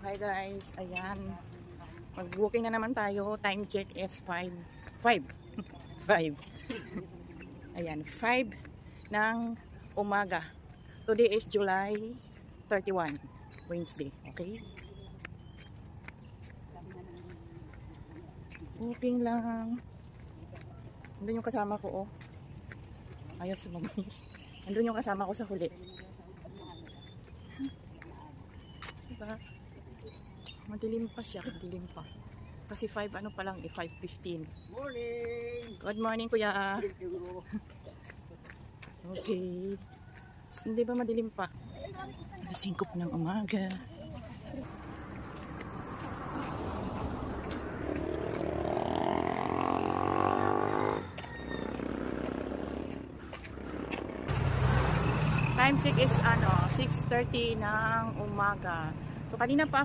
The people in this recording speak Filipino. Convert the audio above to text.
Hi guys, ayan. Mag-booking na naman tayo. Time check is 5. 5. 5. Ayan, 5 ng umaga. Today is July 31, Wednesday. Okay? Booking lang. Andun yung kasama ko, oh. Ayaw sumabay. Andun yung kasama ko sa huli. Diba? Madilim pa siya, madilim pa. Kasi 5 ano pa lang, 5:15. Morning! Good morning, kuya. Okay. Hindi ba madilim pa? 5 ng umaga. Time check is 6:30 ng umaga. So kanina pa